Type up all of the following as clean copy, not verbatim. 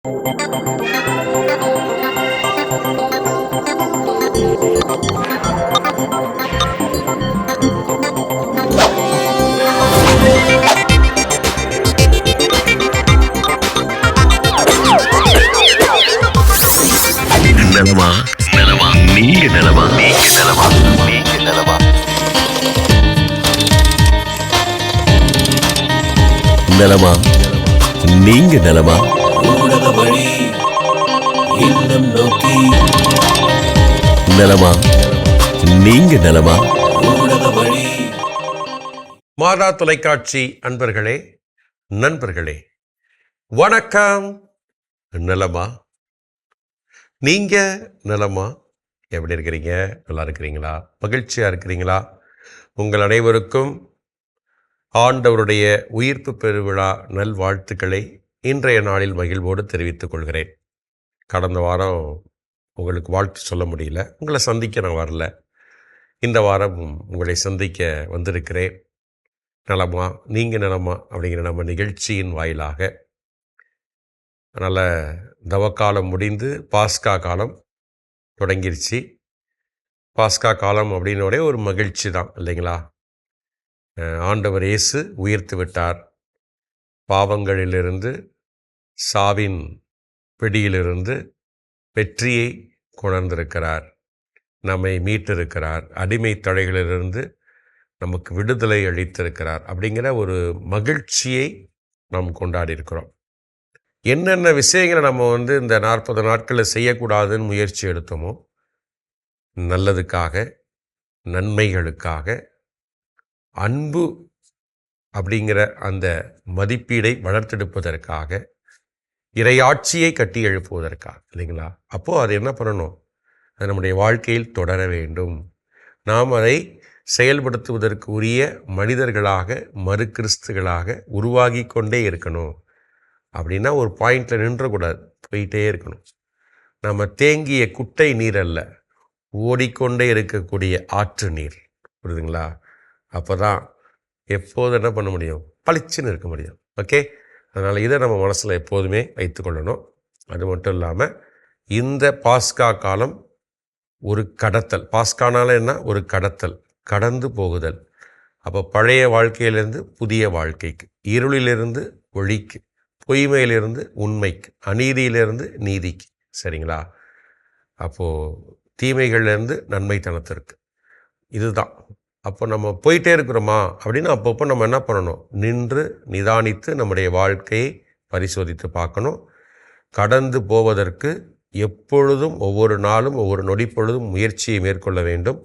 நலமா நலமா நீங்க நலமா நீங்க நலமா நீங்க நலமா நலமா நீங்க நலமா ஊடக வழி இல்லம் நோக்கி நலமா நீங்க நலமா ஊடக வழி. மாதா தொலைக்காட்சி அன்பர்களே, நண்பர்களே, வணக்கம். நலமா நீங்க நலமா? எப்படி இருக்கிறீங்க? நல்லா இருக்கிறீங்களா? மகிழ்ச்சியா இருக்கிறீங்களா? உங்கள் அனைவருக்கும் ஆண்டவருடைய உயிர்ப்பு பெருவிழா நல்வாழ்த்துக்களை இன்றைய நாளில் மகிழ்வோடு தெரிவித்துக் கொள்கிறேன். கடந்த வாரம் உங்களுக்கு வாழ்த்து சொல்ல முடியல, உங்களை சந்திக்க நான் வரல. இந்த வாரம் உங்களை சந்திக்க வந்திருக்கிறேன். நலமா நீங்கள் நலமா அப்படிங்கிற நம்ம நிகழ்ச்சியின் வாயிலாக. அதனால் தவக்காலம் முடிந்து பாஸ்கா காலம் தொடங்கிருச்சு. பாஸ்கா காலம் அப்படின்னு ஒரு மகிழ்ச்சி தான் இல்லைங்களா? ஆண்டவர் இயேசு உயிர்த்து விட்டார். பாவங்களிலிருந்து, சாவின் பிடியிலிருந்து வெற்றியை கொணர்ந்திருக்கிறார். நம்மை மீட்டிருக்கிறார். அடிமை தடைகளிலிருந்து நமக்கு விடுதலை அளித்திருக்கிறார். அப்படிங்கிற ஒரு மகிழ்ச்சியை நாம் கொண்டாடி இருக்கிறோம். என்னென்ன விஷயங்களை நம்ம இந்த 40 நாட்களில் செய்யக்கூடாதுன்னு முயற்சி எடுத்தோமோ, நல்லதுக்காக, நன்மைகளுக்காக, அன்பு அப்படிங்கிற அந்த மதிப்பீடை வளர்த்தெடுப்பதற்காக, இறையாட்சியை கட்டி எழுப்புவதற்காக இல்லைங்களா? அப்போது அது என்ன பண்ணணும்? அது நம்முடைய வாழ்க்கையில் தொடர வேண்டும். நாம் அதை செயல்படுத்துவதற்கு உரிய மனிதர்களாக, மறு கிறிஸ்துகளாக உருவாகி கொண்டே இருக்கணும். அப்படின்னா ஒரு பாயிண்டில் நின்றக்கூடாது, போயிட்டே இருக்கணும். நம்ம தேங்கிய குட்டை நீர் அல்ல, ஓடிக்கொண்டே இருக்கக்கூடிய ஆற்று நீர். புரியுதுங்களா? அப்போ தான் எப்போது என்ன பண்ண முடியும்? பளிச்சுன்னு இருக்க முடியும். ஓகே, அதனால் இதை நம்ம மனசில் எப்போதுமே வைத்து கொள்ளணும். அது மட்டும் இல்லாமல் இந்த பாஸ்கா காலம் ஒரு கடத்தல். பாஸ்கானால என்ன? ஒரு கடத்தல், கடந்து போகுதல். அப்போ பழைய வாழ்க்கையிலிருந்து புதிய வாழ்க்கைக்கு, இருளிலிருந்து ஒளிக்கு, பொய்மையிலிருந்து உண்மைக்கு, அநீதியிலிருந்து நீதிக்கு. சரிங்களா? அப்போது தீமைகள்லேருந்து நன்மைத்தனத்திற்கு. இதுதான். அப்போ நம்ம போயிட்டே இருக்கிறோமா அப்படின்னு அப்பப்போ நம்ம என்ன பண்ணணும்? நின்று நிதானித்து நம்முடைய வாழ்க்கையை பரிசோதித்து பார்க்கணும். கடந்து போவதற்கு எப்பொழுதும், ஒவ்வொரு நாளும், ஒவ்வொரு நொடி பொழுதும் முயற்சியை மேற்கொள்ள வேண்டும்,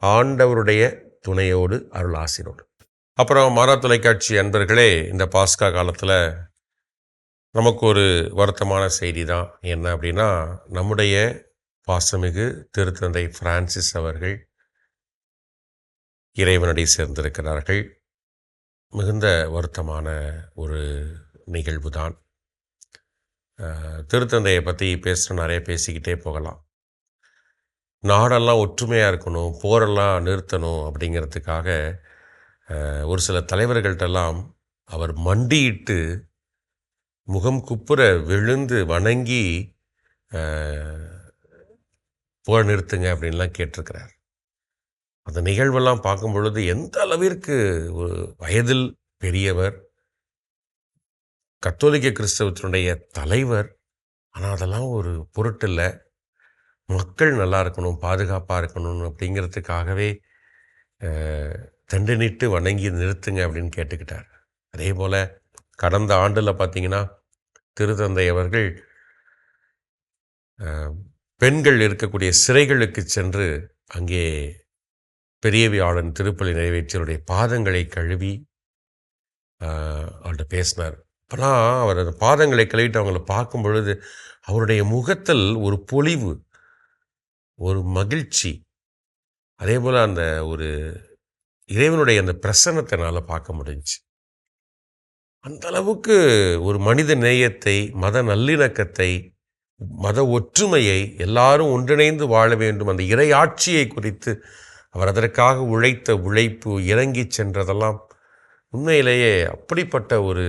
ஆண்டவருடைய துணையோடு, அருள் ஆசிரோடு. அப்புறம் மாதா தொலைக்காட்சி அன்பர்களே, இந்த பாஸ்கா காலத்தில் நமக்கு ஒரு வருத்தமான செய்தி தான். என்ன அப்படின்னா, நம்முடைய பாசமிகு திருத்தந்தை பிரான்சிஸ் அவர்கள் இறைவனடி சேர்ந்திருக்கிறார்கள். மிகுந்த வருத்தமான ஒரு நிகழ்வு தான். திருத்தந்தையை பற்றி நிறைய பேசிக்கிட்டே போகலாம். நாடெல்லாம் ஒற்றுமையாக இருக்கணும், போரெல்லாம் நிறுத்தணும் அப்படிங்கிறதுக்காக ஒரு சில தலைவர்கள்ட்டெல்லாம் அவர் மண்டியிட்டு முகம் குப்புற விழுந்து வணங்கி போர் நிறுத்துங்க அப்படின்லாம் கேட்டிருக்கிறார். அந்த நிகழ்வெல்லாம் பார்க்கும் பொழுது எந்த அளவிற்கு ஒரு வயதில் பெரியவர், கத்தோலிக்க கிறிஸ்தவத்தினுடைய தலைவர், ஆனால் அதெல்லாம் ஒரு பொருட்டில்லை. மக்கள் நல்லா இருக்கணும், பாதுகாப்பாக இருக்கணும் அப்படிங்கிறதுக்காகவே தண்டனிட்டு வணங்கி நிறுத்துங்க அப்படின்னு கேட்டுக்கிட்டார். அதே போல் கடந்த ஆண்டில் பார்த்திங்கன்னா திருத்தந்தை அவர்கள் பெண்கள் இருக்கக்கூடிய சிறைகளுக்கு சென்று அங்கே பெரியவியாளன் திருப்பலி நிறைவேற்றியவருடைய பாதங்களை கழுவி அவர்கிட்ட பேசினார். அப்போலாம் அவர் அந்த பாதங்களை கழுவிட்டு அவங்கள பார்க்கும் பொழுது அவருடைய முகத்தில் ஒரு பொலிவு, ஒரு மகிழ்ச்சி, அதே போல் அந்த ஒரு இறைவனுடைய அந்த பிரசன்னத்தை என்னால் பார்க்க முடிஞ்சிச்சு. அந்த அளவுக்கு ஒரு மனித நேயத்தை, மத நல்லிணக்கத்தை, மத ஒற்றுமையை, எல்லாரும் ஒன்றிணைந்து வாழ வேண்டும், அந்த இறையாட்சியை குறித்து அவர் அதற்காக உழைத்த உழைப்பு, இறங்கி சென்றதெல்லாம் உண்மையிலேயே அப்படிப்பட்ட ஒரு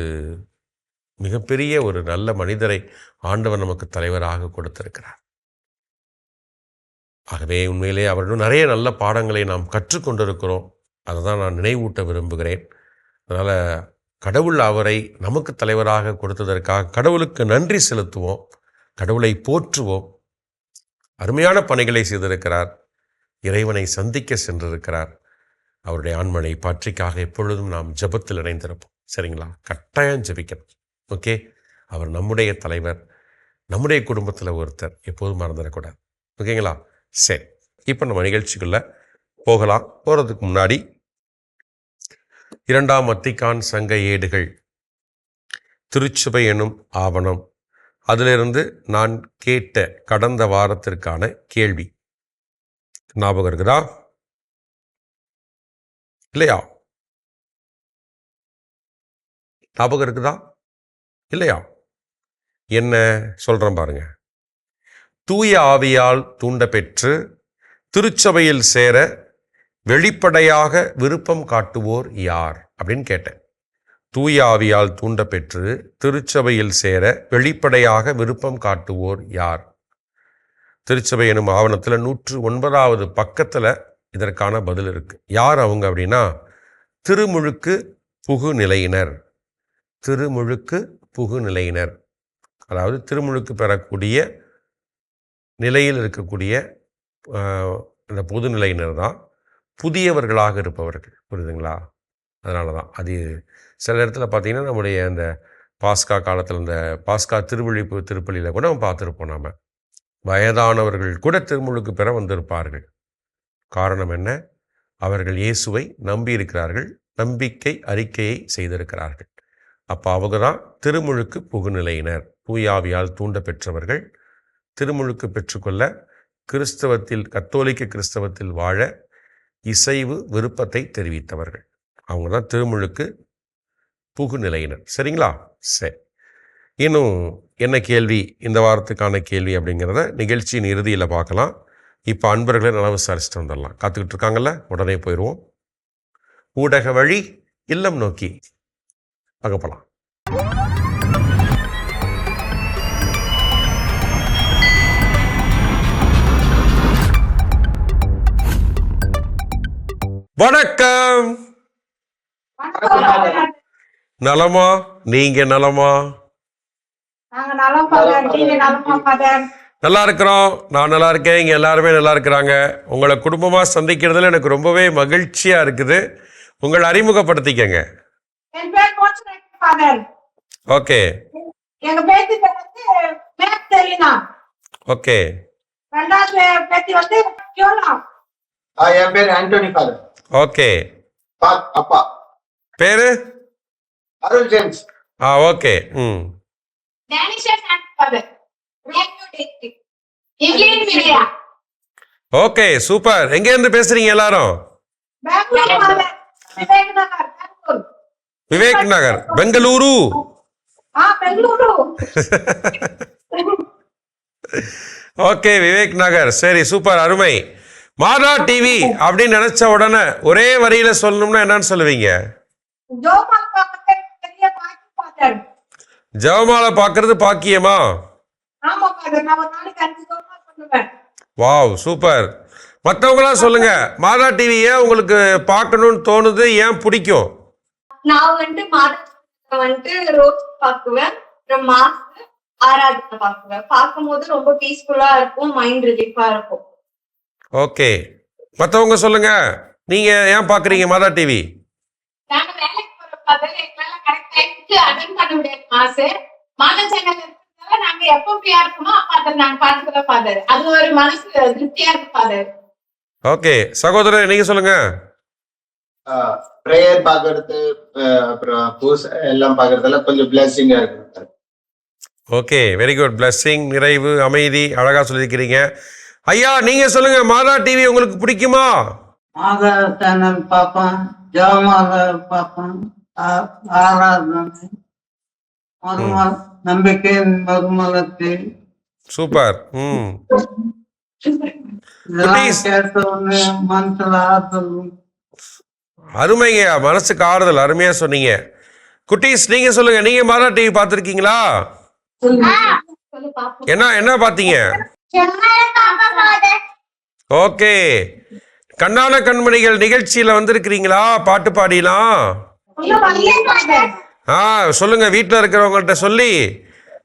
மிகப்பெரிய ஒரு நல்ல மனிதரை ஆண்டவர் நமக்கு தலைவராக கொடுத்திருக்கிறார். ஆகவே உண்மையிலே அவரிடம் நிறைய நல்ல பாடங்களை நாம் கற்றுக்கொண்டிருக்கிறோம். அதை தான் நான் நினைவூட்ட விரும்புகிறேன். அதனால் கடவுள் அவரை நமக்கு தலைவராக கொடுத்ததற்காக கடவுளுக்கு நன்றி செலுத்துவோம், கடவுளை போற்றுவோம். அருமையான பணிகளை செய்திருக்கிறார், இறைவனை சந்திக்க சென்றிருக்கிறார். அவருடைய ஆண்மனை பாற்றிக்காக எப்பொழுதும் நாம் ஜெபத்தில் இணைந்திருப்போம். சரிங்களா? கட்டாயம் ஜெபிக்கணும். ஓகே, அவர் நம்முடைய தலைவர், நம்முடைய குடும்பத்தில் ஒருத்தர், எப்போதும் மறந்துடக்கூடாது. ஓகேங்களா? சரி, இப்போ நம்ம நிகழ்ச்சிக்குள்ளே போகலாம். போகிறதுக்கு முன்னாடி 2ஆம் வத்திக்கான் சங்க ஏடுகள் திருச்சபை எனும் ஆவணம், அதிலிருந்து நான் கேட்ட கடந்த வாரத்திற்கான கேள்வி ஞாபகம் இருக்குதா இல்லையா? ஞாபகம் இருக்குதா இல்லையா? என்ன சொல்கிறேன் பாருங்க. தூய ஆவியால் தூண்ட பெற்று திருச்சபையில் சேர வெளிப்படையாக விருப்பம் காட்டுவோர் யார் அப்படின்னு கேட்டேன். தூய ஆவியால் தூண்ட பெற்று திருச்சபையில் சேர வெளிப்படையாக விருப்பம் காட்டுவோர் யார்? திருச்சபை எனும் ஆவணத்தில் 109வது பக்கத்தில் இதற்கான பதில் இருக்கு. யார் அவங்க அப்படின்னா, திருமுழுக்கு புகுநிலையினர். திருமுழுக்கு புகுநிலையினர், அதாவது திருமுழுக்கு பெறக்கூடிய நிலையில் இருக்கக்கூடிய இந்த பொதுநிலையினர் தான் புதியவர்களாக இருப்பவர்கள். புரியுதுங்களா? அதனால தான் அது சில இடத்துல பார்த்திங்கன்னா நம்முடைய அந்த பாஸ்கா காலத்தில், இந்த பாஸ்கா திருவிழிப்பு திருப்பலியில் கூட நம்ம பார்த்துருப்போம். நாம் வயதானவர்கள் கூட திருமுழுக்கு பெற வந்திருப்பார்கள். காரணம் என்ன? அவர்கள் இயேசுவை நம்பியிருக்கிறார்கள், நம்பிக்கை அறிக்கையை செய்திருக்கிறார்கள். அப்போ அவங்க தான் திருமுழுக்கு புகுநிலையினர். தூயாவியால் தூண்ட பெற்றவர்கள், திருமுழுக்கு பெற்றுக்கொள்ள கிறிஸ்தவத்தில், கத்தோலிக்க கிறிஸ்தவத்தில் வாழ இசைவு விருப்பத்தை தெரிவித்தவர்கள். அவங்க தான் திருமுழுக்கு புகுநிலையினர். சரிங்களா? சரி, இன்னும் என்ன கேள்வி இந்த வாரத்துக்கான கேள்வி அப்படிங்கிறத நிகழ்ச்சியின் இறுதியில் பார்க்கலாம். இப்போ அன்பர்களை நல்லா விசாரிச்சுட்டு வந்துடலாம். காத்துக்கிட்டு இருக்காங்கல்ல, உடனே போயிடுவோம். ஊடக வழி இல்லம் நோக்கி அகப்பலாம். வணக்கம். நலமா? நீங்க நலமா? நல்லா இருக்கிறோம். நான் நல்லா இருக்கேன். இங்க எல்லாருமே நல்லா இருக்கிறாங்க. உங்களை குடும்பமா சந்திக்கிறதுல எனக்கு ரொம்பவே மகிழ்ச்சியா இருக்குது. உங்களை அறிமுகப்படுத்திக்கங்க. ஓகே. ஓகே. என் பேர் ஆண்டோனி ஃபாதர். ஓகே. அப்பா பேரு அருள் ஜேம்ஸ். ஓகே. Okay, super. எங்க இருந்து பேசுறீங்க எல்லாரும்? விவேக் நகர், பெங்களூரு. ஓகே, விவேக் நகர். சரி, சூப்பர், அருமை. மாதா டிவி அப்படின்னு நினைச்ச உடனே ஒரே வரியில சொல்லணும்னா என்னன்னு சொல்லுவீங்க? ஜெபமாலை பார்க்கறது பாக்கியமா? Wow, super. மற்றவங்களாம் சொல்லுங்க, மாதா டிவி ஏன் உங்களுக்கு பார்க்கணும்னு தோணுது, ஏன் பிடிக்கும்? நான் ரோஸ் பாக்குவேன், ஆராதனை பாக்குவேன். பார்க்கும்போது ரொம்ப பீஸ்ஃபுல்லா இருக்கும், மைண்ட் ரிலீஃபா இருக்கும். ஓகே, மற்றவங்க சொல்லுங்க, நீங்க ஏன் பாக்குறீங்க மாதா டிவி? நாங்க வேலைக்கு போற எங்களால கரெக்ட் டைமுக்கு அட்டெண்ட் பண்ண முடியாது. மாதா சேனல் இருக்கிறதால நாங்க எப்போ ஃப்ரீயா இருக்குமோ அப்ப நாங்க பாத்துக்கிறோம் ஃபாதர். அது ஒரு மனசு திருப்தியா இருக்கு ஃபாதர். ஓகே, சகோதரர் நீங்க சொல்லுங்க. பிரேயர் பாக்குறது, அப்புறம் பூசை எல்லாம் பாக்குறதுல கொஞ்சம் பிளெஸிங்கா இருக்கு. Okay, very good. பிளெஸிங், நிறைவு, அமைதி, அழகா சொல்லியிருக்கிறீங்க. ஐயா நீங்க சொல்லுங்க, மாதா டிவி உங்களுக்கு பிடிக்குமா? மாதா சேனல் பார்ப்பேன், ஜெபமாலை பார்ப்பேன், ஆராதனை, மறுமல நம்பிக்கை, மறுமலத்தை. சூப்பர். மனசுல ஆறுதல். அருமைங்க, மனசுக்கு ஆறுதல். அருமையா சொன்னீங்க. குட்டீஸ் நீங்க சொல்லுங்க, நீங்க மாதா டிவி பார்த்துருக்கீங்களா? சொல்லு பாப்போம். என்ன பார்த்தீங்க? ஓகே, கண்ணான கண்மணிகள் நிகழ்ச்சியில வந்திருக்கிறீங்களா? பாட்டு பாடிலாம் சொல்லுங்க, வீட்டில் இருக்கிறவங்கள்ட்ட சொல்லி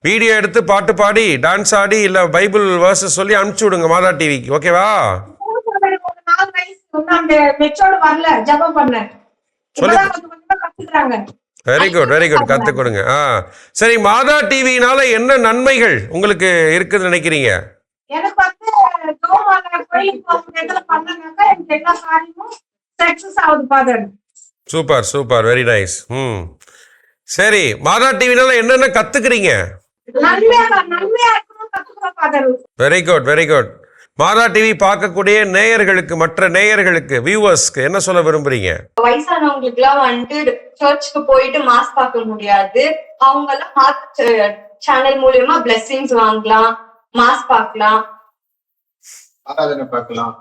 வீடியோ எடுத்து பாட்டு பாடி டான்ஸ் ஆடி இல்லை பைபிள் வேர்சஸ் சொல்லி அனுப்பிச்சு விடுங்க மாதா டிவிக்கு. ஓகேவா? வெரி குட் வெரி குட், கத்து கொடுங்க. சரி, மாதா டிவினால என்ன நன்மைகள் உங்களுக்கு இருக்குன்னு நினைக்கிறீங்க? எனக்கு வந்து கோயிலுக்கு பண்ணாங்க எனக்கு எல்லா காரியமும் சக்சஸ் ஆகுது father. Super super, very nice. சரி, மாதா டிவினால என்னென்ன கத்துக்கிறீங்க? Very good very good. Madha TV பார்க்கக்கூடிய நேயர்களுக்கு, மற்ற நேயர்களுக்கு, வியூவர்ஸ்க்கு என்ன சொல்ல விரும்புறீங்க? வயசானவங்களுக்கு எல்லாம் வந்துட்டு சர்ச்சுக்கு போயிட்டு மாஸ் பார்க்க முடியாது, அவங்க எல்லாம் சேனல் மூலியமா பிளெஸிங்ஸ் வாங்கலாம், மாஸ் பார்க்கலாம், ஆராதனை பார்க்கலாம்.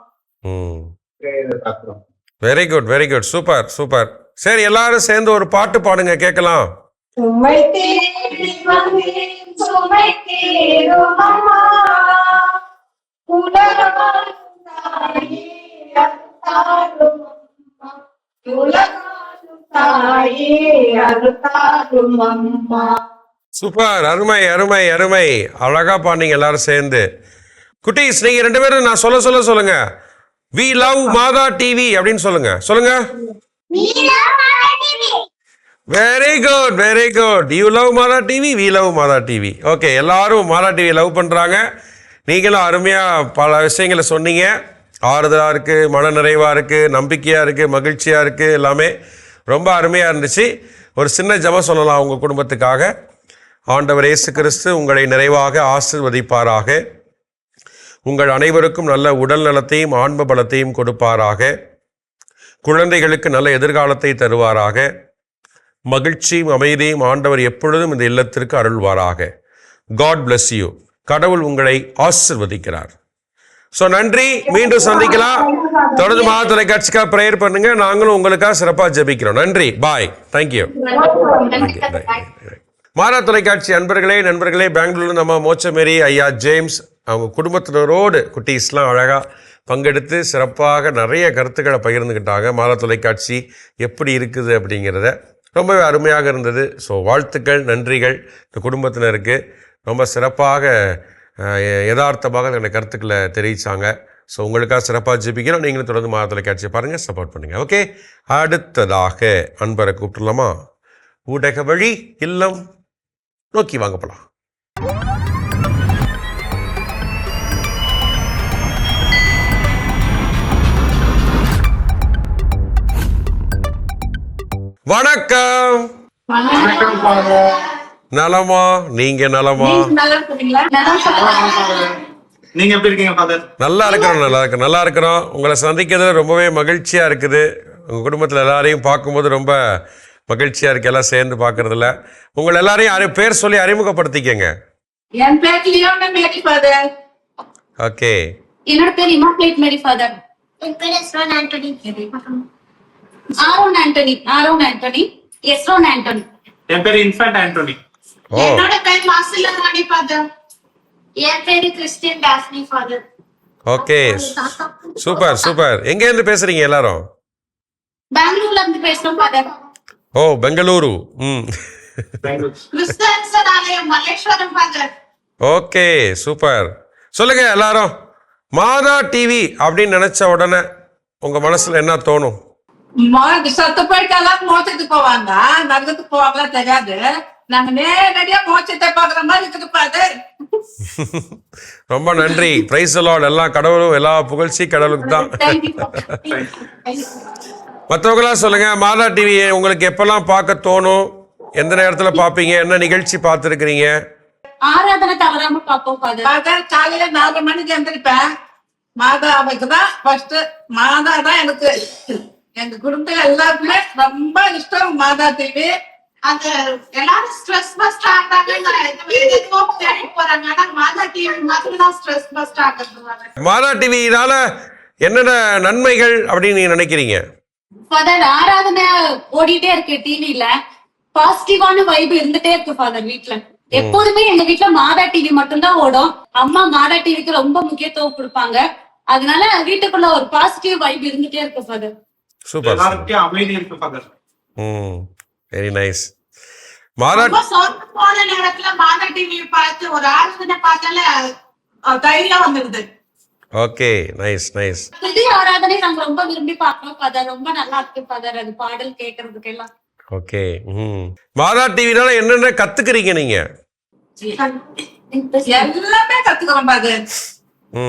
Very good very good, super super. சரி, எல்லாரும் சேர்ந்து ஒரு பாட்டு பாடுங்க, கேட்கலாம். சுமை தேடி வந்தேன் சுமை தேடும் அம்மா, உலகாலும் தாயே அருத்தாரும் அம்மா, உலகாலும் தாயே அருத்தாரும் அம்மா. சூப்பர், அருமை அருமை அருமை, அழகா பாடுங்க எல்லாரும் சேர்ந்து. குட்டீஸ் நீங்க 2 பேரும் நான் சொல்லுங்க, வி லவ் மாதா டிவி அப்படின்னு சொல்லுங்க. Very good very good. You love Mata TV, we love Mata TV. Okay, எல்லாரும் மாதா டிவி லவ் பண்றாங்க. நீங்களும் அருமையா பல விஷயங்களை சொன்னீங்க. ஆறுதலா இருக்கு, மன நிறைவா இருக்கு, நம்பிக்கையா இருக்கு, மகிழ்ச்சியா இருக்கு, எல்லாமே ரொம்ப அருமையா இருந்துச்சு. ஒரு சின்ன ஜெபம் சொல்லலாம் உங்க குடும்பத்துக்காக. ஆண்டவர் இயேசு கிறிஸ்து உங்களை நிறைவாக ஆசீர்வதிப்பாராக. உங்கள் அனைவருக்கும் நல்ல உடல் நலத்தையும் ஆன்ம பலத்தையும் கொடுப்பாராக. குழந்தைகளுக்கு நல்ல எதிர்காலத்தை தருவாராக. மகிழ்ச்சியும் அமைதியும் ஆண்டவர் எப்பொழுதும் இந்த இல்லத்திற்கு அருள்வாராக. God bless you. கடவுள் உங்களை ஆசீர்வதிக்கிறார். ஸோ நன்றி, மீண்டும் சந்திக்கலாம். தொடர்ந்து மாதா தொலைக்காட்சிக்காக ப்ரேயர் பண்ணுங்க, நாங்களும் உங்களுக்காக சிறப்பாக ஜெபிக்கிறோம். நன்றி, பாய், தேங்க்யூ. மாதா தொலைக்காட்சி நண்பர்களே, பெங்களூர்ல நம்ம மோச்சமேரி ஐயா ஜேம்ஸ் அவங்க குடும்பத்தினரோடு குட்டீஸ்லாம் அழகாக பங்கெடுத்து சிறப்பாக நிறைய கருத்துக்களை பகிர்ந்துக்கிட்டாங்க. மாதா தொலைக்காட்சி எப்படி இருக்குது அப்படிங்கிறத ரொம்பவே அருமையாக இருந்தது. ஸோ வாழ்த்துக்கள், நன்றிகள் இந்த குடும்பத்தினருக்கு. ரொம்ப சிறப்பாக யதார்த்தமாக அந்த கருத்துக்களை தெரிவித்தாங்க. ஸோ உங்களுக்காக சிறப்பாக ஜெபிக்கிறோம். நீங்களும் தொடர்ந்து மாதா தொலைக்காட்சியை பாருங்கள், சப்போர்ட் பண்ணுங்கள். ஓகே, அடுத்ததாக அன்பரை கூப்பிட்டுலாமா? ஊடக வழி இல்லம் நோக்கி வாங்க போகலாம். வணக்கம். நலமா? நீங்க நலமா? நீங்க எப்படி இருக்கீங்க ஃபாதர்? நல்லா இருக்கிறோம். உங்களை சந்திக்கிறதுல ரொம்பவே மகிழ்ச்சியா இருக்குது. உங்க குடும்பத்துல எல்லாரையும் பார்க்கும்போது ரொம்ப மகிழ்ச்சியா இருக்கு, எல்லாம் சேர்ந்து பார்க்கறதுல. உங்களை எல்லாரையும் பேர் சொல்லி அறிமுகப்படுத்திக்கங்க. என் பேர் லியோனா மேரி ஃபாதர். ஓகே. என்னோட பேர் இமாக்லேட் மேரி ஃபாதர். என் பேர் எஸ்ரோன் ஆண்டனி. ஆரோன் ஆண்டனி. எஸ்ரோன் ஆண்டனி. என் பேர் இன்ஃபன்ட் ஆண்டனி. என்னோட பேர் மாசிலா ராணி ஃபாதர். என் பேரு கிறிஸ்டியன் டாஸ்னி ஃபாதர். Okay, super. எங்க இருந்து பேசுறீங்க எல்லாரும்? பெங்களூர்ல இருந்து பேசுறோம் ஃபாதர். ஓ, பெங்களூரு. கிறிஸ்தன் ஆலயம் மல்லேஸ்வரம் ஃபாதர். Okay, super. சொல்லுங்க எல்லாரும், மாதா டிவி அப்படின்னு நினைச்ச உடனே உங்க மனசுல என்ன தோணும்? சத்து போயிட்டாலும் மோச்சத்துக்கு போவாங்க, நரகத்துக்கு போவாங்களா தெரியாது. நாங்க நேரடியா மோச்சத்தை பாக்குற மாதிரி இருக்குது ஃபாதர். ரொம்ப நன்றி. Praise the Lord. எல்லா கடவுளும், எல்லா புகழ்ச்சி கடவுளுக்கு தான். மற்றவங்களா சொல்லுங்க, மாதா டிவி உங்களுக்கு எப்பெல்லாம் பார்க்க தோணும்? எந்த நேரத்துல பாப்பீங்க? என்ன நிகழ்ச்சி பார்த்துருக்கிறீங்க? ஆராதனை தவறாம பார்ப்போம் ஃபாதர். காலையில 4 மணிக்கு எந்திரிப்பேன். மாதாவுக்கு தான் ஃபர்ஸ்ட். மாதா தான் எனக்கு, எங்க குடும்பத்துல எல்லாருக்குமே ரொம்ப இஷ்டம் மாதா டிவி. அந்த எல்லாரும் ஸ்ட்ரெஸ் பஸ்ட் ஆகுறாங்க, போறாங்க. ஆனா மாதா டிவி மட்டும் தான் ஸ்ட்ரெஸ் பஸ்ட் ஆகுறாங்க. மாதா டிவினால என்னென்ன நன்மைகள் அப்படின்னு நீங்க நினைக்கிறீங்க? ஃபாதர், ஆராதனை ஓடிட்டே இருக்கு டிவில. பாசிட்டிவான வைப் இருந்துட்டே இருக்கு ஃபாதர் வீட்ல. எப்போதுமே எங்க வீட்ல மாதா டிவி மட்டும்தான் ஓடும். அம்மா மாதா டிவிக்கு ரொம்ப முக்கியத்துவம் கொடுப்பாங்க. அதனால வீட்டுக்குள்ள ஒரு பாசிட்டிவ் வைப் இருந்துட்டே இருக்கு ஃபாதர். சூப்பர். எல்லாருக்கும் அமைதி இருக்கு ஃபாதர். Very nice. மாதா ரொம்ப சோர்ந்து போன நேரத்துல மாதா டிவி பார்த்து ஒரு ஆராதனை பார்த்தால தைரியம் வந்துடுது. Okay, nice nice. துதி ஆராதனை நாங்க ரொம்ப விரும்பி பார்க்கிறோம் ஃபாதர். ரொம்ப நல்லா இருக்கு ஃபாதர் அது பாடல் கேட்கறதுக்கு எல்லாம். ஓகே. மாதா டிவினால என்னென்ன கத்துக்கிறீங்க நீங்க? எல்லாமே கத்துக்கிறோம் ஃபாதர்.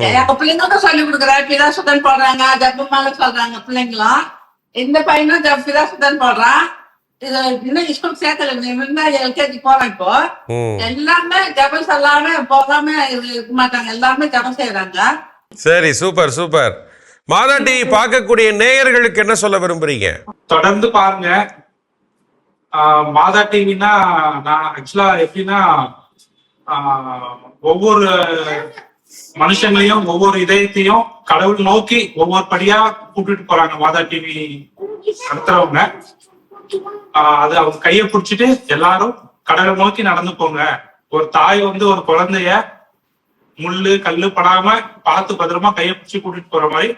எங்க பிள்ளைங்களுக்கும் சொல்லி கொடுக்குறாரு. பிதாசுதன் போடுறாங்க, ஜபமால சொல்றாங்க பிள்ளைங்களும். இந்த பையனும் பிதாசுதன் போடுறான். இது இன்னும் ஸ்கூல் சேர்க்கல, எல்கேஜி போறேன் இப்போ. எல்லாமே ஜபம் சொல்லாம போகாம இருக்க மாட்டாங்க, எல்லாமே ஜபம் செய்யறாங்க. சரி, சூப்பர் சூப்பர். மாதா டிவி பார்க்கக்கூடிய நேயர்களுக்கு என்ன சொல்ல விரும்புறீங்க? தொடர்ந்து பாருங்க. மாதா டிவினா நான் ஆக்சுவலா எப்படின்னா ஒவ்வொரு மனுஷங்களையும் ஒவ்வொரு இதயத்தையும் கடவுள் நோக்கி ஒவ்வொரு படியா கூப்பிட்டு போறாங்க மாதா டிவி நடத்துறவங்க. அது அவங்க கையை பிடிச்சிட்டு எல்லாரும் கடவுளை நோக்கி நடந்து போங்க. ஒரு தாய் வந்து ஒரு குழந்தைய முள்ளு கல்லு படாம பார்த்து பத்திரமா கையை பிடிச்சி கூட்டிட்டு போற மாதிரி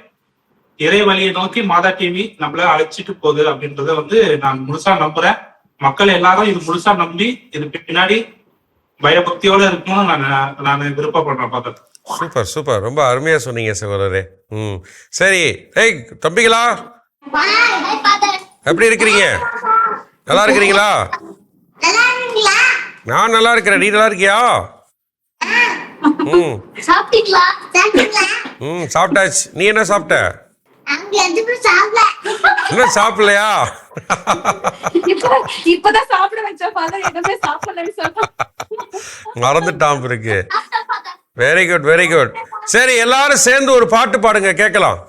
இறை வழியை நோக்கி மாதா டிவி நம்மள அழைச்சிட்டு போகுது அப்படின்றத வந்து நான் முழுசா நம்புறேன். மக்கள் எல்லாரும் இது முழுசா நம்பி இது பின்னாடி பயபக்தியோட இருக்கணும்னு நான் விருப்பப்படுறேன் ஃபாதர். சூப்பர் சூப்பர், ரொம்ப அருமையா சொன்னீங்க சகோதரரே. சரி, ஏய் தம்பிகளா, எப்படி இருக்கிறீங்க? நல்லா இருக்கிறீங்களா? நான் நல்லா இருக்கிறேன். நீ நல்லா இருக்கியா? சாப்பிட்டீங்களா? சாப்பிட்டாச்சு. நீ என்ன சாப்பிட்ட? இன்னும் சாப்பிடலையா? இப்பதான் சாப்பிட வச்சா ஃபாதர், எதுவுமே சாப்பிடலன்னு சொல்றேன். மறந்துட்டான் இருக்கு. Very good very good. சரி, எல்லாரும் சேர்ந்து ஒரு பாட்டு பாடுங்க, கேட்கலாம்.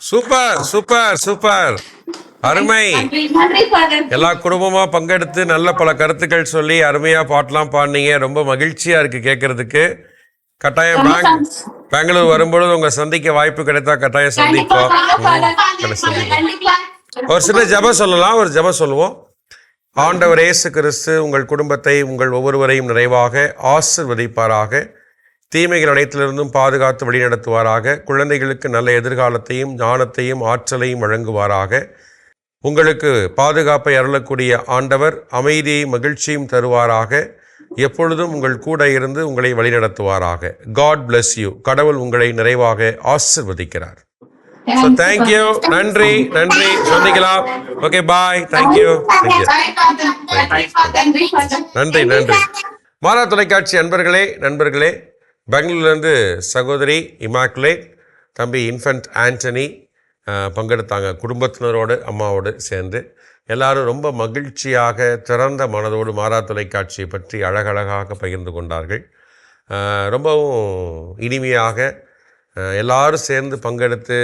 சூப்பர் சூப்பர் சூப்பர், அருமை. எல்லா குடும்பமா பங்கெடுத்து நல்ல பல கருத்துக்கள் சொல்லி அருமையா பாட்டெல்லாம் பாடினீங்க. ரொம்ப மகிழ்ச்சியா இருக்கு கேட்கறதுக்கு. கட்டாயம் பெங்களூர் வரும்பொழுது உங்க சந்திக்க வாய்ப்பு கிடைத்தா கட்டாயம் சந்திப்போம். ஒரு சின்ன ஜெபம் சொல்லலாம், ஒரு ஜெபம் சொல்லுவோம். ஆண்டவர் இயேசு கிறிஸ்து உங்கள் குடும்பத்தை, உங்கள் ஒவ்வொருவரையும் நிறைவாக ஆசீர்வதிப்பாராக. தீமைகள் அனைத்திலிருந்தும் பாதுகாத்து வழிநடத்துவாராக. குழந்தைகளுக்கு நல்ல எதிர்காலத்தையும் ஞானத்தையும் ஆற்றலையும் வழங்குவாராக. உங்களுக்கு பாதுகாப்பை அருளக்கூடிய ஆண்டவர் அமைதியையும் மகிழ்ச்சியும் தருவாராக. எப்பொழுதும் உங்கள் கூட இருந்து உங்களை வழிநடத்துவாராக. God bless you. கடவுள் உங்களை நிறைவாக ஆசீர்வதிக்கிறார். So thank you. நன்றி நன்றி. சந்திக்கலாம். ஓகே, பாய். தேங்க்யூ. நன்றி நன்றி. மாதா தொலைக்காட்சி நண்பர்களே, பெங்களூர்லேருந்து சகோதரி இமாக்குலேட், தம்பி இன்ஃபன்ட் ஆண்டனி பங்கெடுத்தாங்க. குடும்பத்தினரோடு அம்மாவோடு சேர்ந்து எல்லாரும் ரொம்ப மகிழ்ச்சியாக திறந்த மனதோடு மாதா தொலைக்காட்சியை பற்றி அழகழகாக பகிர்ந்து கொண்டார்கள். ரொம்பவும் இனிமையாக எல்லாரும் சேர்ந்து பங்கெடுத்து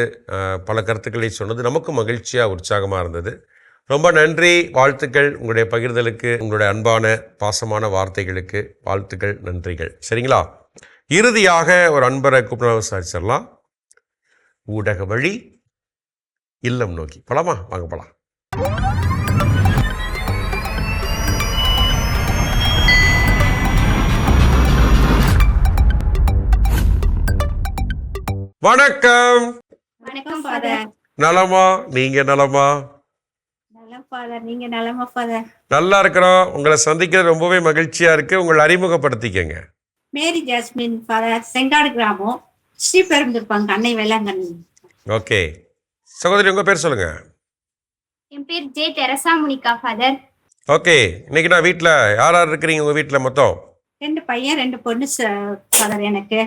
பல கருத்துக்களை சொன்னது நமக்கும் மகிழ்ச்சியாக உற்சாகமாக இருந்தது. ரொம்ப நன்றி, வாழ்த்துக்கள். உங்களுடைய பகிர்தலுக்கு, உங்களுடைய அன்பான பாசமான வார்த்தைகளுக்கு வாழ்த்துக்கள், நன்றிகள். சரிங்களா? இறுதியாக ஒரு அன்பரை கூப்பிட்டு விசாரிச்சிடலாம். ஊடக வழி இல்லம் நோக்கி போலாமா? வாங்க போலாம். வணக்கம். வணக்கம் ஃபாதர். நலமா? நீங்க நலமா? நலம் ஃபாதர். நீங்க நலமா ஃபாதர்? நல்லா இருக்கிறோம். உங்களை சந்திக்கிறது ரொம்பவே மகிழ்ச்சியா இருக்கு. உங்களை அறிமுகப்படுத்திக்கங்க. மேரி ஜாஸ்மின் ஃபாதர், செங்காடு கிராமம், ஸ்ரீபெரும்புதூர் பங்கு, அன்னை வேளாங்கண்ணி. ஓகே, சகோதரி உங்க பேர் சொல்லுங்க. என் பேர் ஜே தெரசா முனிகா ஃபாதர். ஓகே, இன்னைக்கு நான் வீட்டில் யார் யார் இருக்கிறீங்க? உங்க வீட்டில் மொத்தம் 2 பையன் 2 பொண்ணு ஃபாதர். எனக்கு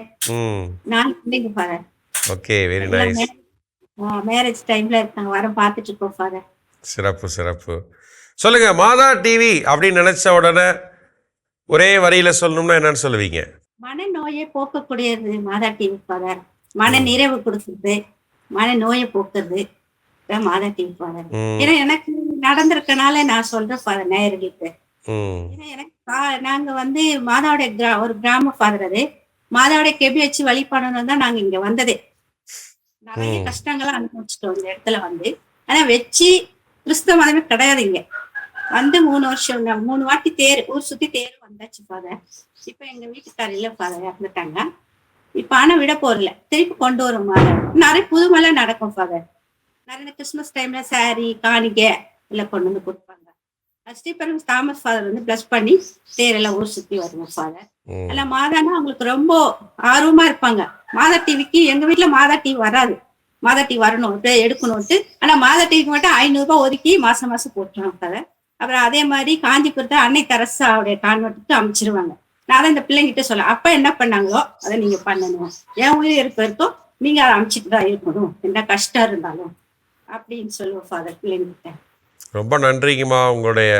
4 பிள்ளைங்க father. Okay, very nice. Marriage டைம்ல இருக்காங்க, வர பார்த்துட்டு இருக்கோம் ஃபாதர். சிறப்பு சிறப்பு. சொல்லுங்க, மாதா டிவி அப்படின்னு நினைச்ச உடனே ஒரே வரியில சொல்லணும்னா என்னன்னு சொல்லுவீங்க? மனநோயை போக்கக்கூடியது மாதா டிவி ஃபாதர். மன நிறைவு கொடுக்குறது, மனநோயை போக்குறது மாதா டிவி ஃபாதர். ஏன்னா எனக்கு நடந்திருக்கனால நான் சொல்றேன் ஃபாதர் நேயர்களுக்கு. ம் ஏன்னா எனக்கு நாங்க வந்து மாதாவுடைய ஒரு கிராம ஃபாதர் அது. மாதாவுடைய கெபி வச்சு வழி பண்ணணும் தான் நாங்க இங்க வந்ததே. நிறைய ம் கஷ்டங்களை அனுபவிச்சிட்டோம் இந்த இடத்துல வந்து. ஆனா வச்சு கிறிஸ்தவ மதமே கிடையாது இங்க. வந்து 3 வருஷம் 3 வாட்டி ஊர் சுத்தி தேர் வந்தாச்சு ஃபாதர். இப்ப எங்க வீட்டுக்காரர் இல்ல ஃபாதர், இறந்துட்டாங்க. இப்ப ஆனா விட போறல, திருப்பி கொண்டு வரும் ஃபாதர். நிறைய புதுமெல்லாம் நடக்கும் ஃபாதர். நிறைய கிறிஸ்துமஸ் டைம்ல சாரி காணிக்கை எல்லாம் கொண்டு வந்து கொடுப்பாங்க. ஸ்ரீபெரும் தாமஸ் ஃபாதர் வந்து பிளஸ் பண்ணி தேரெல்லாம் ஊர் சுத்தி வருவோம் ஃபாதர். ம் எல்லாம் மாதானா அவங்களுக்கு ரொம்ப ஆர்வமா இருப்பாங்க. மாதா டிவிக்கு எங்க வீட்டுல மாதா டிவி வராது. மாதா டிவி வரணும் எடுக்கணும்ட்டு. ஆனா மாதா டிவிக்கு மட்டும் 500 ரூபாய் ஒதுக்கி மாசம் மாசம் போட்டுருவாங்க ஃபாதர். அப்புறம் அதே மாதிரி காஞ்சிபுரத்தை அன்னை தெரசாவுடைய கான்வெர்ட்டுக்கு அமைச்சிருவாங்க. நான் தான் இந்த பிள்ளைங்கிட்ட சொல்ல, அப்ப என்ன பண்ணாங்களோ அதை நீங்க பண்ணணும். என் உயிர் இருக்க வரைக்கும் நீங்க அதை அமைச்சிட்டு தான் இருக்கணும், என்ன கஷ்டம் இருந்தாலும் அப்படின்னு சொல்லுவோம் ஃபாதர் பிள்ளைங்கிட்ட. ரொம்ப நன்றிங்கம்மா. உங்களுடைய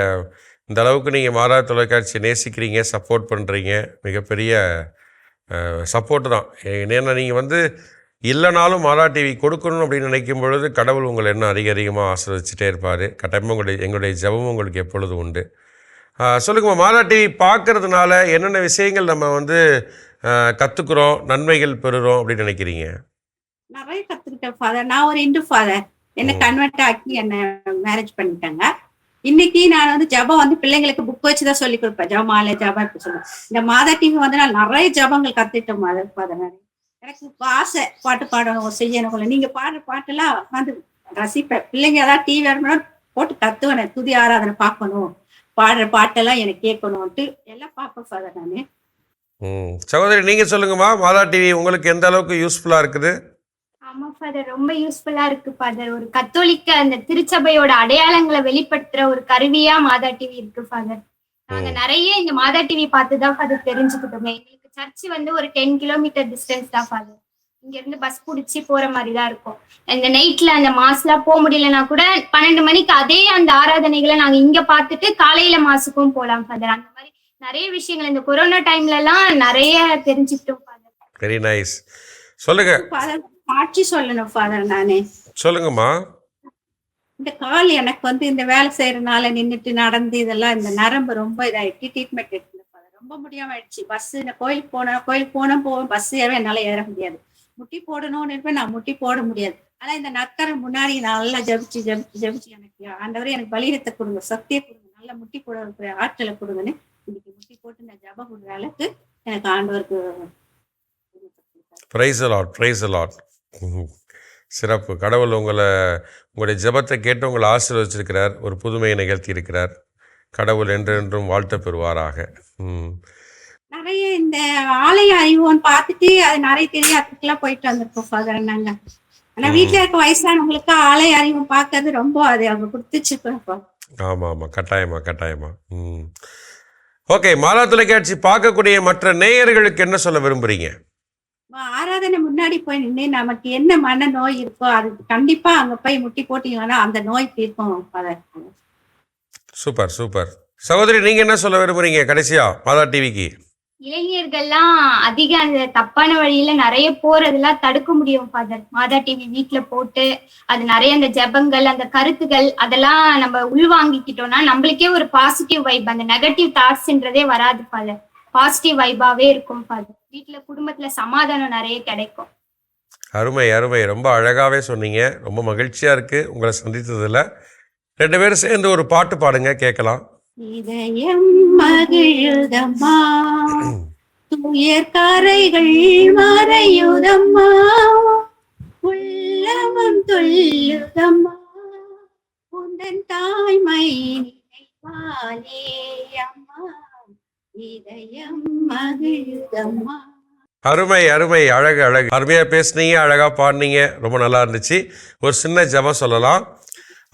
இந்த அளவுக்கு நீங்கள் மாதா தொலைக்காட்சியை நேசிக்கிறீங்க, சப்போர்ட் பண்ணுறீங்க, மிகப்பெரிய சப்போர்ட்டு தான். ஏன்னா நீங்கள் வந்து இல்லைனாலும் மாதா டிவி கொடுக்கணும் அப்படின்னு நினைக்கும் பொழுது கடவுள் உங்களை இன்னும் அதிகமாக ஆசீர்வதிச்சுட்டே இருப்பார். கட்டாயமாக எங்களுடைய ஜெபமும் உங்களுக்கு எப்பொழுதும் உண்டு. சொல்லுங்கம்மா, மாதா டிவி பார்க்கறதுனால என்னென்ன விஷயங்கள் நம்ம வந்து கற்றுக்குறோம், நன்மைகள் பெறுறோம் அப்படின்னு நினைக்கிறீங்க? நிறைய கத்துக்கிட்டேன் ஃபாதர். நான் ஒரு இந்து ஃபாதர். என்ன கன்வெர்ட் ஆக்கி என்ன மேரேஜ் பண்ணிட்டாங்க. இன்னைக்கு நான் வந்து ஜபம் வந்து பிள்ளைங்களுக்கு புக் வச்சுதான் சொல்லி கொடுப்பேன். ஜபமாலை ஜபம் இப்ப சொல்லுவேன். இந்த மாதா டிவி வந்து நான் நிறைய ஜபங்கள் கத்துக்கிட்டேன் ஃபாதர். எனக்கு ஆசை பாட்டு பாடணும், செய்யணும். நீங்க பாடுற பாட்டெல்லாம் வந்து ரசிப்பேன். பிள்ளைங்க ஏதாவது டிவி வரணும் போட்டு கத்துவேன். துதி ஆராதனை பார்க்கணும், பாடுற பாட்டெல்லாம் எனக்கு கேட்கணும்ட்டு எல்லாம் பார்ப்பேன் ஃபாதர் நானு. சகோதரி நீங்க சொல்லுங்கம்மா, மாதா டிவி உங்களுக்கு எந்த அளவுக்கு யூஸ்ஃபுல்லா இருக்குது? ஆமா ஃபாதர், ரொம்ப யூஸ்ஃபுல்லா இருக்கு ஃபாதர். ஒரு கத்தோலிக்க அந்த திருச்சபையோட அடையாளங்களை வெளிப்படுத்துற ஒரு கருவியா மாதா டிவி இருக்கு ஃபாதர். நாங்க நிறைய இந்த மாதா டிவி பார்த்துதான் ஃபாதர் தெரிஞ்சுக்கிட்டோமே. எங்களுக்கு சர்ச் வந்து ஒரு 10 கிலோமீட்டர் டிஸ்டன்ஸ் தான் ஃபாதர். இங்க இருந்து பஸ் பிடிச்சி போற மாதிரி தான் இருக்கும். இந்த நைட்ல அந்த மாஸ்லாம் போக முடியலன்னா கூட 12 மணிக்கு அதே அந்த ஆராதனைகளை நாங்க இங்க பார்த்துட்டு காலையில மாசுக்கும் போலாம் ஃபாதர். அந்த மாதிரி நிறைய விஷயங்கள் இந்த கொரோனா டைம்ல எல்லாம் நிறைய தெரிஞ்சுக்கிட்டோம் ஃபாதர். Very nice. சொல்லுங்க ஃபாதர், சாட்சி சொல்லணும் ஃபாதர் நானே. சொல்லுங்கம்மா. இந்த கால் எனக்கு வந்து இந்த வேலை செய்யறதுனால நின்றுட்டு நடந்து இதெல்லாம் இந்த நரம்பு ரொம்ப இதாயிடுச்சு. ட்ரீட்மெண்ட் எடுத்துல ஃபாதர். ரொம்ப முடியாம ஆயிடுச்சு. பஸ் இந்த கோயிலுக்கு போவோம் பஸ் ஏற என்னால ஏற முடியாது. முட்டி போடணும்னு இருப்பேன், நான் முட்டி போட முடியாது. ஆனா இந்த நக்கரை முன்னாடி நல்லா ஜபிச்சு எனக்கு ஆண்டவரே எனக்கு பலீனத்தை கொடுங்க, சக்தியை கொடுங்க, நல்லா முட்டி போட இருக்கிற ஆற்றலை கொடுங்கன்னு இன்னைக்கு முட்டி போட்டு நான் ஜபம் கொடுக்குற அளவுக்கு எனக்கு ஆண்டவருக்கு praise the Lord, praise the Lord. சிறப்பு. கடவுள் உங்களுடைய ஜெபத்தை கேட்டு உங்களை ஆசீர்வதிச்சிருக்கிறார், ஒரு புதுமையை நிகழ்த்தி இருக்கிறார். கடவுள் என்றென்றும் வாழ்த்த பெறுவாராக. நிறைய இந்த ஆலய அறிவோன்னு பார்த்துட்டு அது நிறைய தெரியாதுக்கெல்லாம் போயிட்டு வந்திருக்கோம் ஃபாதர் நாங்க. ஆனா வீட்டுல இருக்க வயசானவங்களுக்கு ஆலய அறிவும் பார்க்கறது ரொம்ப அது அவங்க கொடுத்துச்சிருக்கோம். ஆமா கட்டாயமா. ஓகே, மாதா தொலைக்காட்சி பார்க்கக்கூடிய மற்ற நேயர்களுக்கு என்ன சொல்ல விரும்புறீங்க? ஆராதனை முன்னாடி போய் நின்று நமக்கு என்ன மன நோய் இருக்கோ அது கண்டிப்பா அங்க போய் முட்டி போட்டீங்கன்னா அந்த நோய் தீர்க்கும் ஃபாதர். சூப்பர். சகோதரி நீங்க என்ன சொல்ல விரும்புறீங்க கடைசியா மாதா டிவிக்கு? இளைஞர்கள்லாம் அதிக அந்த தப்பான வழியில நிறைய போறதெல்லாம் தடுக்க முடியும் ஃபாதர். மாதா டிவி வீட்டுல போட்டு அது நிறைய அந்த ஜெபங்கள் அந்த கருத்துகள் அதெல்லாம் நம்ம உள்வாங்கிக்கிட்டோம்னா நம்மளுக்கே ஒரு பாசிட்டிவ் வைப், அந்த நெகட்டிவ் தாட்ஸ்ன்றதே வராது ஃபாதர். பாசிட்டிவ் வைபாவே இருக்கும் ஃபாதர். வீட்டுல குடும்பத்துல சமாதானம் நிறைய கிடைக்கும். அருமை. ரொம்ப அழகாவே சொன்னீங்க. ரொம்ப மகிழ்ச்சியா இருக்கு உங்களை சந்தித்ததுல. 2 பேரும் சேர்ந்து ஒரு பாட்டு பாடுங்க, கேட்கலாம். இதயம் மகிழுதம்மா, துயர் கரைகள் மறையுதம்மா, உள்ளவம் துள்ளுதம்மா, உந்தன் தாய்மை நினைவாலே அம்மா, இதயம் மகிழுதம்மா. அருமை. அழகு. அருமையா பேசுனீங்க, அழகா பாடினீங்க, ரொம்ப நல்லா இருந்துச்சு. ஒரு சின்ன ஜெபம் சொல்லலாம்.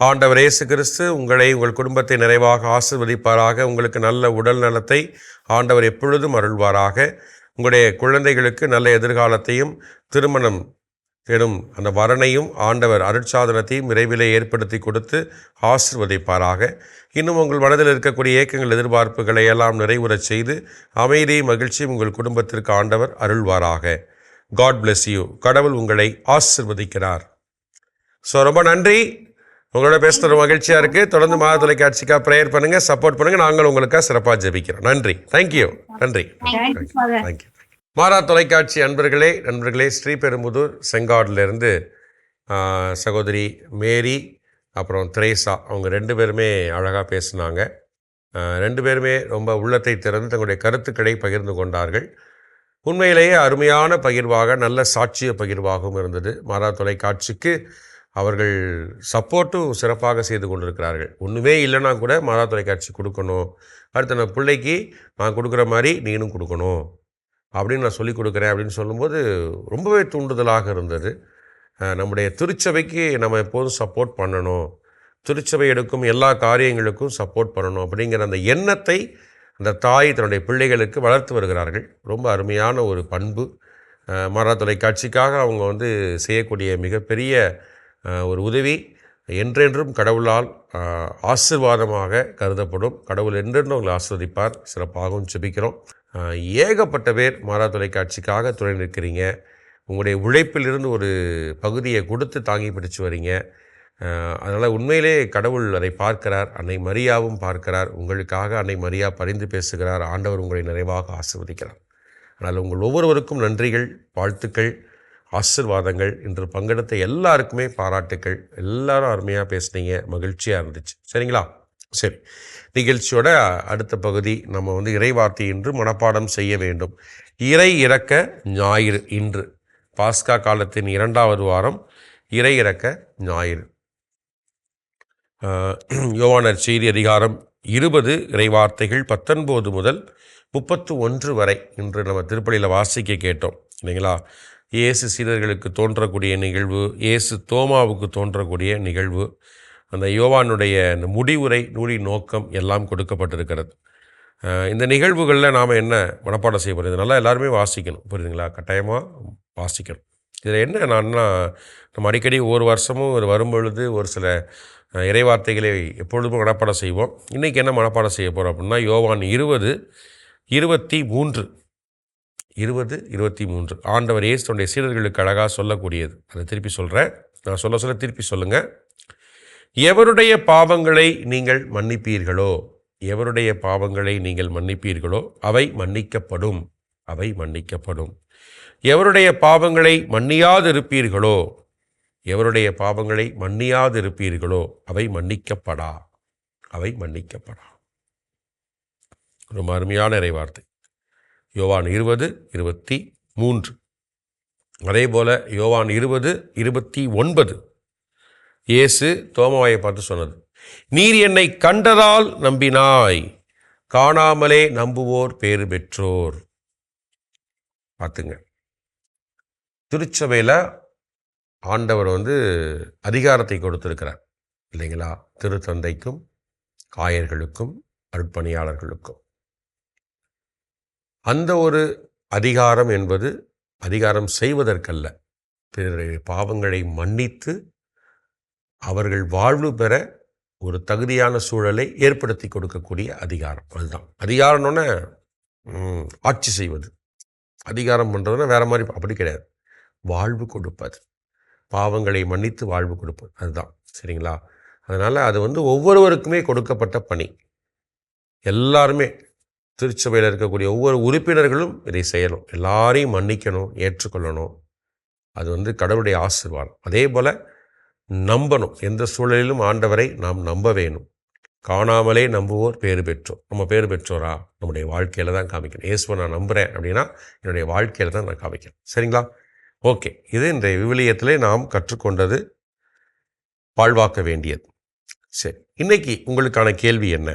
ஆண்டவர் இயேசு கிறிஸ்து உங்களை உங்கள் குடும்பத்தை நிறைவாக ஆசீர்வதிப்பாராக. உங்களுக்கு நல்ல உடல் நலத்தை ஆண்டவர் எப்பொழுதும் அருள்வாராக. உங்களுடைய குழந்தைகளுக்கு நல்ல எதிர்காலத்தையும் திருமணம் எனும் அந்த வரனையும் ஆண்டவர் அருட்சாதனத்தையும் விரைவிலே ஏற்படுத்தி கொடுத்து ஆசீர்வதிப்பாராக. இன்னும் உங்கள் மனதில் இருக்கக்கூடிய ஏக்கங்கள் எதிர்பார்ப்புகளை எல்லாம் நிறைவுறச் செய்து அமைதி மகிழ்ச்சியும் உங்கள் குடும்பத்திற்கு ஆண்டவர் அருள்வாராக. God bless you. கடவுள் உங்களை ஆசீர்வதிக்கிறார். ஸோ ரொம்ப நன்றி. உங்களோட பேசுகிற மகிழ்ச்சியாக இருக்குது. தொடர்ந்து மாதா தொலைக்காட்சிக்காக ப்ரேயர் பண்ணுங்கள், சப்போர்ட் பண்ணுங்கள். நாங்கள் உங்களுக்காக சிறப்பாக ஜெபிக்கிறோம். நன்றி. தேங்க்யூ. நன்றி. தேங்க்யூ. மாதா தொலைக்காட்சி நண்பர்களே ஸ்ரீபெரும்புதூர் செங்காடிலிருந்து சகோதரி மேரி அப்புறம் திரேசா அவங்க 2 பேருமே அழகாக பேசினாங்க. 2 பேருமே ரொம்ப உள்ளத்தை திறந்து தங்களுடைய கருத்துக்களை பகிர்ந்து கொண்டார்கள். உண்மையிலேயே அருமையான பகிர்வாக, நல்ல சாட்சிய பகிர்வாகவும் இருந்தது. மாதா தொலைக்காட்சிக்கு அவர்கள் சப்போர்ட்டும் சிறப்பாக செய்து கொண்டிருக்கிறார்கள். ஒன்றுமே இல்லைன்னா கூட மாதா தொலைக்காட்சி கொடுக்கணும், அடுத்த நான் பிள்ளைக்கு நான் கொடுக்குற மாதிரி நீனும் கொடுக்கணும் அப்படின்னு நான் சொல்லிக் கொடுக்குறேன் அப்படின்னு சொல்லும்போது ரொம்பவே தூண்டுதலாக இருந்தது. நம்முடைய திருச்சபைக்கு நம்ம எப்போதும் சப்போர்ட் பண்ணணும், திருச்சபை எடுக்கும் எல்லா காரியங்களுக்கும் சப்போர்ட் பண்ணணும் அப்படிங்கிற அந்த எண்ணத்தை அந்த தாய் தன்னுடைய பிள்ளைகளுக்கு வளர்த்து வருகிறார்கள். ரொம்ப அருமையான ஒரு பண்பு. மாதா தொலைக்காட்சிக்காக அவங்க செய்யக்கூடிய மிகப்பெரிய ஒரு உதவி என்றென்றும் கடவுளால் ஆசீர்வாதமாக கருதப்படும். கடவுள் என்றென்றும் அவங்களை ஆசீர்வதிப்பார். சிறப்பாகவும் ஜெபிக்கிறோம். ஏகப்பட்ட பேர் மாதா தொலைக்காட்சிக்காக துணை நிற்கிறீங்க. உங்களுடைய உழைப்பிலிருந்து ஒரு பகுதியை கொடுத்து தாங்கி பிடிச்சு வரீங்க. அதனால் உண்மையிலே கடவுள் அதை பார்க்கிறார். அன்னை மரியாவும் பார்க்கிறார். உங்களுக்காக அன்னை மரியா பரிந்து பேசுகிறார். ஆண்டவர் உங்களை நிறைவாக ஆசீர்வதிக்கிறார். அதனால் உங்கள் ஒவ்வொருவருக்கும் நன்றிகள், வாழ்த்துக்கள், ஆசீர்வாதங்கள். இன்று பங்கெடுத்த எல்லாருக்குமே பாராட்டுக்கள். எல்லாரும் அருமையாக பேசுனீங்க, மகிழ்ச்சியாக இருந்துச்சு. சரிங்களா? சரி, நிகழ்ச்சியோட அடுத்த பகுதி நம்ம இறைவார்த்தை இன்று மனப்பாடம் செய்ய வேண்டும். இறை இறக்க ஞாயிறு. இன்று பாஸ்கா காலத்தின் 2வது வாரம், இறை இறக்க ஞாயிறு. யோவான் நற்செய்தி அதிகாரம் 20 இறைவார்த்தைகள் 19 முதல் 31 வரை இன்று நம்ம திருப்பலியில் வாசிக்க கேட்டோம் இல்லைங்களா? இயேசு சீடர்களுக்கு தோன்றக்கூடிய நிகழ்வு, இயேசு தோமாவுக்கு தோன்றக்கூடிய நிகழ்வு, அந்த யோவானுடைய முடிவுரை, நூலி நோக்கம் எல்லாம் கொடுக்கப்பட்டிருக்கிறது. இந்த நிகழ்வுகளில் நாம் என்ன மனப்பாடம் செய்ய போகிறோம்? இதனால் எல்லாருமே வாசிக்கணும், புரியுதுங்களா? கட்டாயமாக வாசிக்கணும். இதில் என்ன நம்ம அடிக்கடி ஒவ்வொரு வருஷமும் வரும்பொழுது ஒரு சில இறைவார்த்தைகளை எப்பொழுதும் மனப்பாடம் செய்வோம். இன்றைக்கி என்ன மனப்பாடம் செய்ய போகிறோம் அப்படின்னா, யோவான் 20:23 ஆண்டவர் இயேசு தன்னுடைய சீடர்களுக்கு அழகாக சொல்லக்கூடியது. அதை திருப்பி சொல்கிறேன், நான் சொல்ல திருப்பி சொல்லுங்கள். எவருடைய பாவங்களை நீங்கள் மன்னிப்பீர்களோ, எவருடைய பாவங்களை நீங்கள் மன்னிப்பீர்களோ அவை மன்னிக்கப்படும், அவை மன்னிக்கப்படும். எவருடைய பாவங்களை மன்னியாதிருப்பீர்களோ, எவருடைய பாவங்களை மன்னியாதிருப்பீர்களோ அவை மன்னிக்கப்படா, அவை மன்னிக்கப்படா. ரொம்ப அருமையான இறைவார்த்தை. யோவான் 20:23. அதே போல் யோவான் 20:29 இயேசு தோமாவை பார்த்து சொன்னது, நீர் என்னை கண்டதால் நம்பினாய், காணாமலே நம்புவோர் பேறு பெற்றோர். பார்த்துங்க, திருச்சபையில் ஆண்டவர் அதிகாரத்தை கொடுத்திருக்கிறார் இல்லைங்களா? திருத்தந்தைக்கும் ஆயர்களுக்கும் அர்ப்பணியாளர்களுக்கும். அந்த ஒரு அதிகாரம் என்பது அதிகாரம் செய்வதற்கல்ல, பிறருடைய பாவங்களை மன்னித்து அவர்கள் வாழ்வு பெற ஒரு தகுதியான சூழலை ஏற்படுத்தி கொடுக்கக்கூடிய அதிகாரம். அதுதான் அதிகாரம்னோன்னே ஆட்சி செய்வது. அதிகாரம் பண்ணுறதுன்னா வேறு மாதிரி, அப்படி கிடையாது. வாழ்வு கொடுப்பது, பாவங்களை மன்னித்து வாழ்வு கொடுப்பது, அதுதான். சரிங்களா? அதனால் அது ஒவ்வொருவருக்குமே கொடுக்கப்பட்ட பணி. எல்லாருமே திருச்சபையில் இருக்கக்கூடிய ஒவ்வொரு உறுப்பினர்களும் இதை செய்யணும். எல்லாரையும் மன்னிக்கணும், ஏற்றுக்கொள்ளணும். அது கடவுளுடைய ஆசீர்வாதம். அதே போல் நம்பணும். எந்த சூழலிலும் ஆண்டவரை நாம் நம்ப வேணும். காணாமலே நம்புவோர் பேறு பெற்றோர். நம்ம பேறு பெற்றோரா? நம்முடைய வாழ்க்கையில் தான் காமிக்கணும். இயேசுவை நான் நம்புகிறேன் அப்படின்னா என்னுடைய வாழ்க்கையில் தான் நான் காமிக்கணும். சரிங்களா? ஓகே, இது இன்றைய விவிலியத்திலே நாம் கற்றுக்கொண்டது, வாழ்வாக்க வேண்டியது. சரி, இன்னைக்கு உங்களுக்கான கேள்வி என்ன?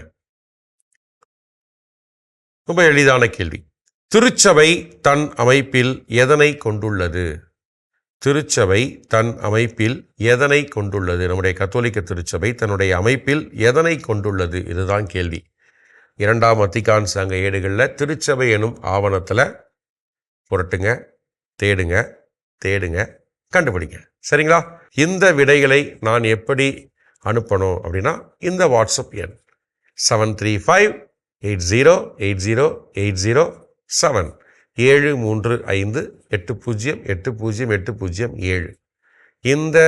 ரொம்ப எளிதான கேள்வி. திருச்சபை தன் அமைப்பில் எதனை கொண்டுள்ளது? திருச்சபை தன் அமைப்பில் எதனை கொண்டுள்ளது? நம்முடைய கத்தோலிக்க திருச்சபை தன்னுடைய அமைப்பில் எதனை கொண்டுள்ளது? இதுதான் கேள்வி. 2ஆம் வத்திக்கான் சங்க ஏடுகளில் திருச்சபை எனும் ஆவணத்தில் புரட்டுங்க, தேடுங்க, கண்டுபிடிங்க. சரிங்களா? இந்த விடைகளை நான் எப்படி அனுப்பணும் அப்படின்னா, இந்த வாட்ஸ்அப் எண் 73580808007 73580808007 இந்த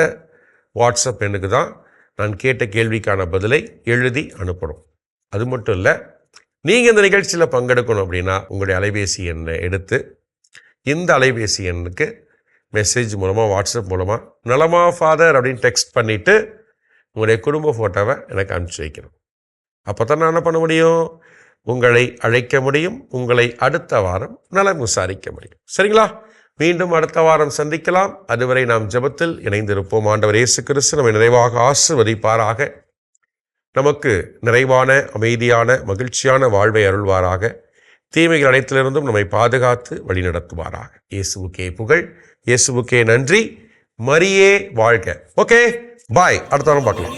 வாட்ஸ்அப் எண்ணுக்கு தான் நான் கேட்ட கேள்விக்கான பதிலை எழுதி அனுப்பணும். அது மட்டும் இல்லை, நீங்கள் இந்த நிகழ்ச்சியில் பங்கெடுக்கணும் அப்படின்னா உங்களுடைய அலைபேசி எண்ணை எடுத்து இந்த அலைபேசி எண்ணுக்கு மெசேஜ் மூலமாக, வாட்ஸ்அப் மூலமாக நலமா ஃபாதர் அப்படின்னு டெக்ஸ்ட் பண்ணிவிட்டு உங்களுடைய குடும்ப ஃபோட்டோவை எனக்கு அனுப்பிச்சி வைக்கணும். அப்போ தான் நான் என்ன பண்ண முடியும்? உங்களை அழைக்க முடியும், உங்களை அடுத்த வாரம் நலம் விசாரிக்க முடியும். சரிங்களா? மீண்டும் அடுத்த வாரம் சந்திக்கலாம். அதுவரை நாம் ஜெபத்தில் இணைந்திருப்போம். ஆண்டவர் இயேசு கிறிஸ்து நம்மை நிறைவாக ஆசீர்வதிப்பாராக. நமக்கு நிறைவான, அமைதியான, மகிழ்ச்சியான வாழ்வை அருள்வாராக. தீமைகள் அனைத்திலிருந்தும் நம்மை பாதுகாத்து வழிநடத்துவாராக. இயேசுவுக்கே புகழ், இயேசுவுக்கே நன்றி. மரியே வாழ்க. ஓகே, பாய். அடுத்த வாரம் பார்க்கலாம்.